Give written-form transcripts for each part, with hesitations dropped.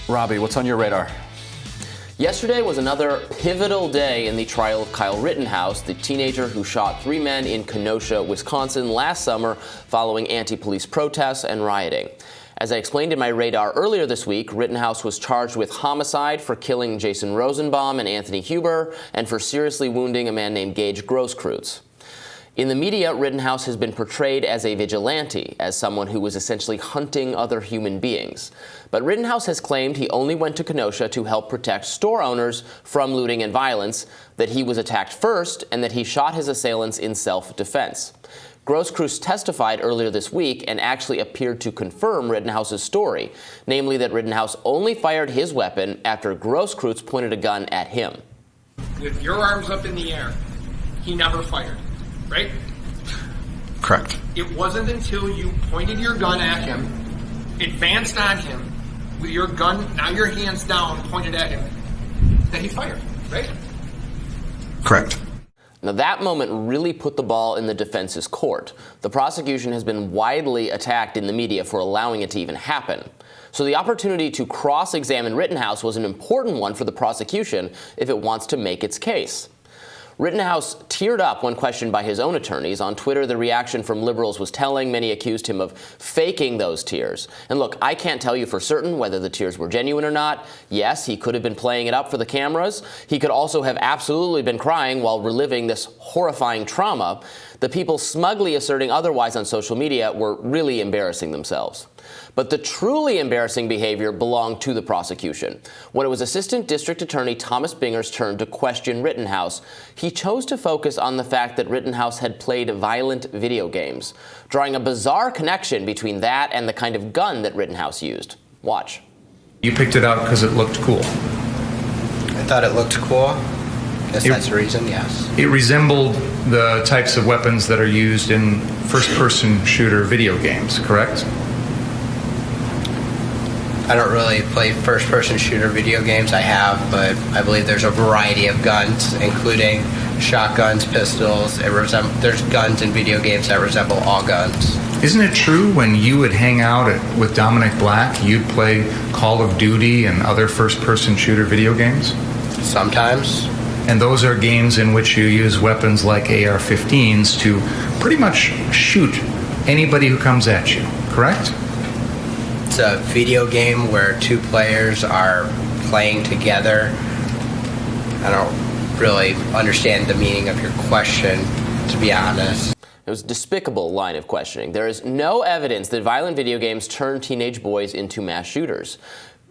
Robby, what's on your radar? Yesterday was another pivotal day in the trial of Kyle Rittenhouse, the teenager who shot 3 men in Kenosha, Wisconsin last summer following anti-police protests and rioting. As I explained in my radar earlier this week, Rittenhouse was charged with homicide for killing Jason Rosenbaum and Anthony Huber and for seriously wounding a man named Gage Grosskreutz. In the media, Rittenhouse has been portrayed as a vigilante, as someone who was essentially hunting other human beings. But Rittenhouse has claimed he only went to Kenosha to help protect store owners from looting and violence, that he was attacked first, and that he shot his assailants in self-defense. Grosskreutz testified earlier this week and actually appeared to confirm Rittenhouse's story, namely that Rittenhouse only fired his weapon after Grosskreutz pointed a gun at him. With your arms up in the air, he never fired. Right? Correct. It wasn't until you pointed your gun at him, advanced on him, with your gun, now your hands down, pointed at him, that he fired, right? Correct. Now that moment really put the ball in the defense's court. The prosecution has been widely attacked in the media for allowing it to even happen. So the opportunity to cross-examine Rittenhouse was an important one for the prosecution if it wants to make its case. Rittenhouse teared up when questioned by his own attorneys. On Twitter, the reaction from liberals was telling. Many accused him of faking those tears. And look, I can't tell you for certain whether the tears were genuine or not. Yes, he could have been playing it up for the cameras. He could also have absolutely been crying while reliving this horrifying trauma. The people smugly asserting otherwise on social media were really embarrassing themselves. But the truly embarrassing behavior belonged to the prosecution. When it was Assistant District Attorney Thomas Binger's turn to question Rittenhouse, he chose to focus on the fact that Rittenhouse had played violent video games, drawing a bizarre connection between that and the kind of gun that Rittenhouse used. Watch. You picked it out because it looked cool. I thought it looked cool. Guess that's the reason, yes. It resembled the types of weapons that are used in first-person shooter video games, correct? I don't really play first-person shooter video games. I have, but I believe there's a variety of guns, including shotguns, pistols. There's guns in video games that resemble all guns. Isn't it true when you would hang out with Dominic Black, you'd play Call of Duty and other first-person shooter video games? Sometimes. And those are games in which you use weapons like AR-15s to pretty much shoot anybody who comes at you, correct? It's a video game where two players are playing together. I don't really understand the meaning of your question, to be honest. It was a despicable line of questioning. There is no evidence that violent video games turn teenage boys into mass shooters.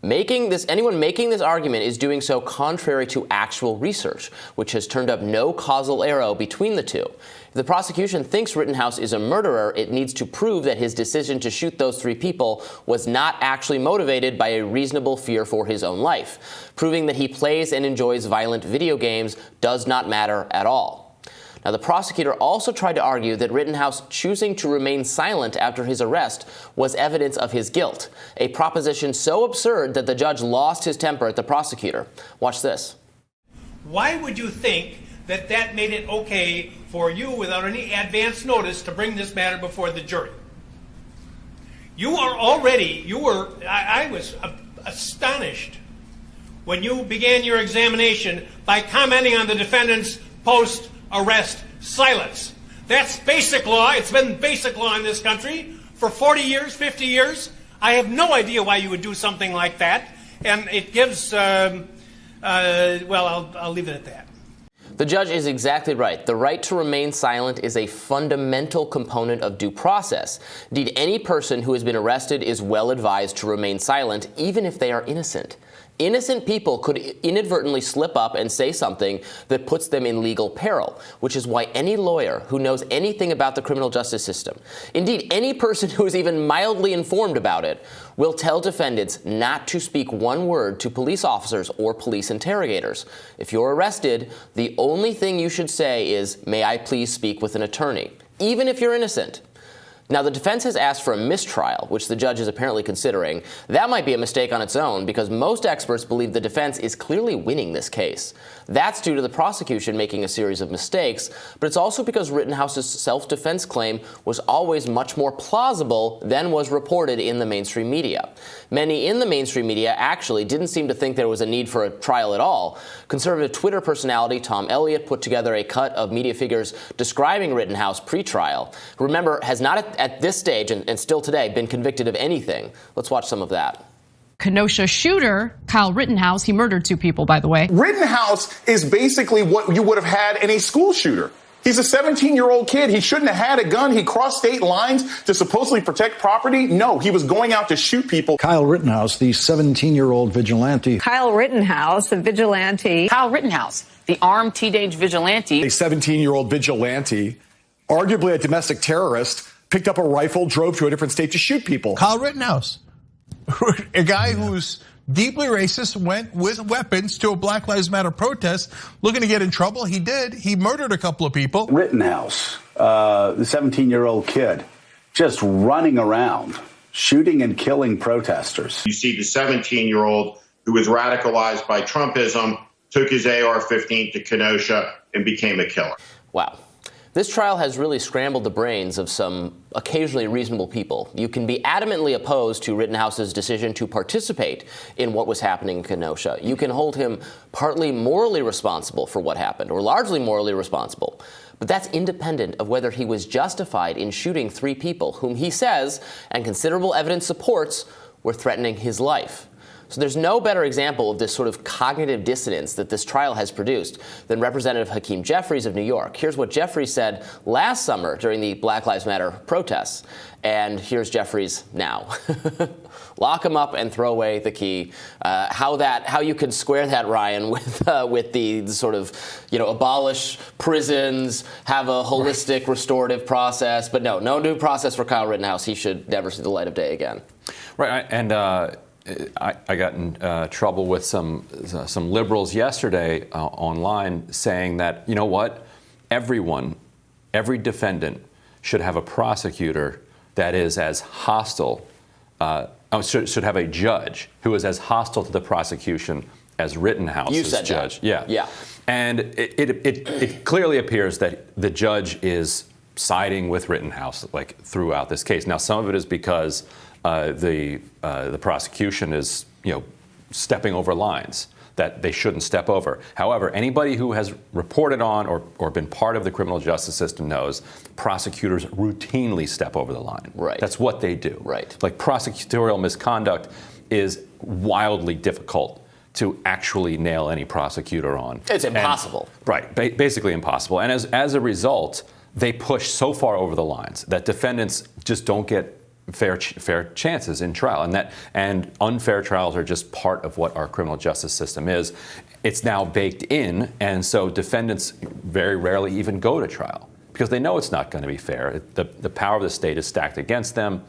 Anyone making this argument is doing so contrary to actual research, which has turned up no causal arrow between the two. If the prosecution thinks Rittenhouse is a murderer, it needs to prove that his decision to shoot those 3 people was not actually motivated by a reasonable fear for his own life. Proving that he plays and enjoys violent video games does not matter at all. Now, the prosecutor also tried to argue that Rittenhouse choosing to remain silent after his arrest was evidence of his guilt, a proposition so absurd that the judge lost his temper at the prosecutor. Watch this. Why would you think that that made it okay for you, without any advance notice, to bring this matter before the jury? I was astonished when you began your examination by commenting on the defendant's post-arrest silence. That's basic law. It's been basic law in this country for 40 years, 50 years. I have no idea why you would do something like that. And it gives, I'll leave it at that. The judge is exactly right. The right to remain silent is a fundamental component of due process. Indeed, any person who has been arrested is well advised to remain silent, even if they are innocent. Innocent people could inadvertently slip up and say something that puts them in legal peril, which is why any lawyer who knows anything about the criminal justice system, indeed any person who is even mildly informed about it, will tell defendants not to speak one word to police officers or police interrogators. If you're arrested, the only thing you should say is, "May I please speak with an attorney," even if you're innocent. Now, the defense has asked for a mistrial, which the judge is apparently considering. That might be a mistake on its own because most experts believe the defense is clearly winning this case. That's due to the prosecution making a series of mistakes, but it's also because Rittenhouse's self-defense claim was always much more plausible than was reported in the mainstream media. Many in the mainstream media actually didn't seem to think there was a need for a trial at all. Conservative Twitter personality Tom Elliott put together a cut of media figures describing Rittenhouse pre-trial. Remember, has not at this stage and still today been convicted of anything. Let's watch some of that. Kenosha shooter, Kyle Rittenhouse, he murdered 2 people, by the way. Rittenhouse is basically what you would have had in a school shooter. He's a 17-year-old kid. He shouldn't have had a gun. He crossed state lines to supposedly protect property. No, he was going out to shoot people. Kyle Rittenhouse, the 17-year-old vigilante. Kyle Rittenhouse, a vigilante. Kyle Rittenhouse, the armed teenage vigilante. A 17-year-old vigilante, arguably a domestic terrorist, picked up a rifle, drove to a different state to shoot people. Kyle Rittenhouse, a guy who's deeply racist, went with weapons to a Black Lives Matter protest looking to get in trouble. He did. He murdered a couple of people. Rittenhouse, the 17-year-old kid, just running around, shooting and killing protesters. You see the 17-year-old who was radicalized by Trumpism, took his AR-15 to Kenosha and became a killer. Wow. This trial has really scrambled the brains of some occasionally reasonable people. You can be adamantly opposed to Rittenhouse's decision to participate in what was happening in Kenosha. You can hold him partly morally responsible for what happened, or largely morally responsible. But that's independent of whether he was justified in shooting 3 people whom he says, and considerable evidence supports, were threatening his life. So there's no better example of this sort of cognitive dissonance that this trial has produced than Representative Hakeem Jeffries of New York. Here's what Jeffries said last summer during the Black Lives Matter protests. And here's Jeffries now. Lock him up and throw away the key. How you could square that, Ryan, with the sort of, abolish prisons, have a holistic restorative process. But no due process for Kyle Rittenhouse. He should never see the light of day again. Right, and I got in trouble with some liberals yesterday online saying that, you know what, every defendant should have a prosecutor that is as hostile, should have a judge who is as hostile to the prosecution as Rittenhouse's you said judge. That. Yeah. And it clearly appears that the judge is siding with Rittenhouse throughout this case. Now, some of it is because the prosecution is, stepping over lines that they shouldn't step over. However, anybody who has reported on or been part of the criminal justice system knows prosecutors routinely step over the line. Right. That's what they do. Right. Prosecutorial misconduct is wildly difficult to actually nail any prosecutor on. It's impossible. Right. Basically impossible. And as a result, they push so far over the lines that defendants just don't get fair chances in trial, and unfair trials are just part of what our criminal justice system is. It's now baked in, and so defendants very rarely even go to trial because they know it's not going to be fair. The power of the state is stacked against them,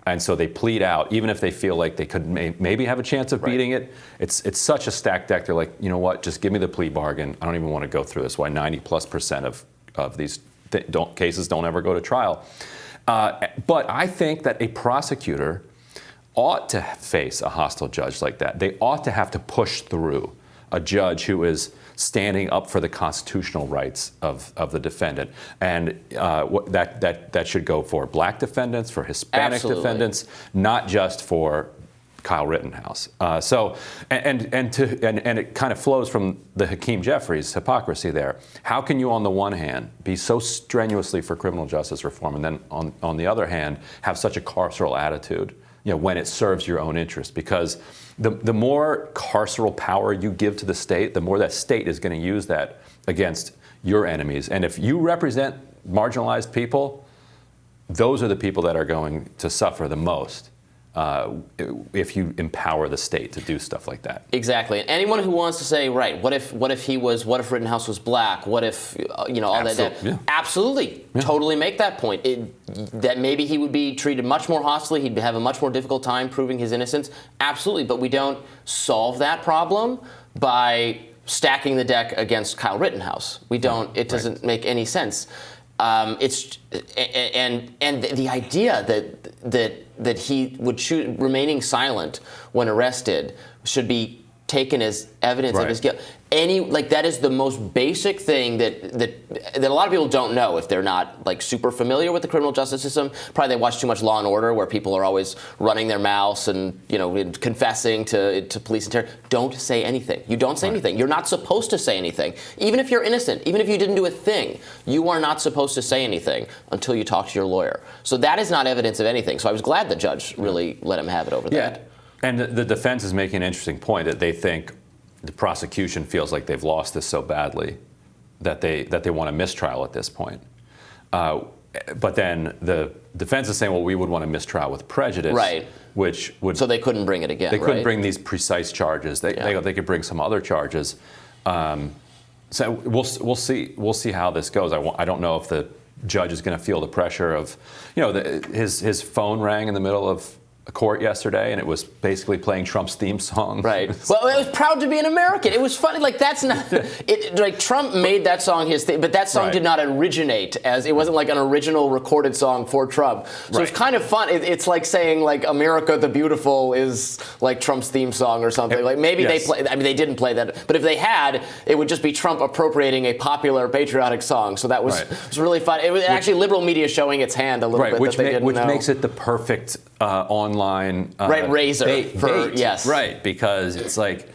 and so they plead out, even if they feel like they could maybe have a chance of beating it. It's such a stacked deck. They're like, you know what? Just give me the plea bargain. I don't even want to go through this. Why 90+% of these cases don't ever go to trial. But I think that a prosecutor ought to face a hostile judge like that. They ought to have to push through a judge who is standing up for the constitutional rights of the defendant. And that should go for black defendants, for Hispanic defendants, not just for Kyle Rittenhouse. And it kind of flows from the Hakeem Jeffries hypocrisy there. How can you, on the one hand, be so strenuously for criminal justice reform, and then on the other hand, have such a carceral attitude, when it serves your own interest? Because the more carceral power you give to the state, the more that state is going to use that against your enemies. And if you represent marginalized people, those are the people that are going to suffer the most. If you empower the state to do stuff like that. Exactly. And anyone who wants to say, right, what if Rittenhouse was black? What if, all that? Yeah. Absolutely. Yeah. Totally make that point. That maybe he would be treated much more hostilely. He'd have a much more difficult time proving his innocence. Absolutely. But we don't solve that problem by stacking the deck against Kyle Rittenhouse. We don't. It doesn't make any sense. It's and the idea that he would remaining silent when arrested should be taken as evidence of his guilt. That is the most basic thing that a lot of people don't know if they're not like super familiar with the criminal justice system. Probably they watch too much Law and Order, where people are always running their mouths and confessing to police and terror. Don't say anything. You don't say anything. You're not supposed to say anything, even if you're innocent, even if you didn't do a thing. You are not supposed to say anything until you talk to your lawyer. So that is not evidence of anything. So I was glad the judge really let him have it over that. And the defense is making an interesting point that they think the prosecution feels like they've lost this so badly that they want a mistrial at this point. But then the defense is saying, well, we would want a mistrial with prejudice, right? Which would so they couldn't bring it again. They couldn't bring these precise charges. They could bring some other charges. So we'll see how this goes. I don't know if the judge is going to feel the pressure of, his phone rang in the middle of court yesterday, and it was basically playing Trump's theme song. Right. Well, it was Proud to be an American. It was funny. Like, that's not it. Like, Trump made that song his thing, but that song did not originate as it wasn't like an original recorded song for Trump. So it's kind of fun. It's like saying like America the Beautiful is like Trump's theme song or something. Like maybe they play. I mean, they didn't play that, but if they had, it would just be Trump appropriating a popular patriotic song. So that was really fun. It was actually liberal media showing its hand a little bit. Which makes it the perfect online razor for bait. Yes, right, because it's like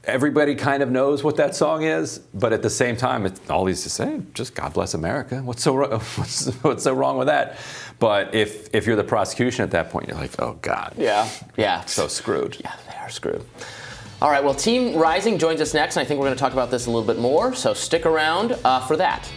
everybody kind of knows what that song is, but at the same time, all these to say, just God bless America. What's so wrong with that? But if you're the prosecution at that point, you're like, oh God, yeah, so screwed. Yeah, they are screwed. All right, well, Team Rising joins us next, and I think we're going to talk about this a little bit more. So stick around for that.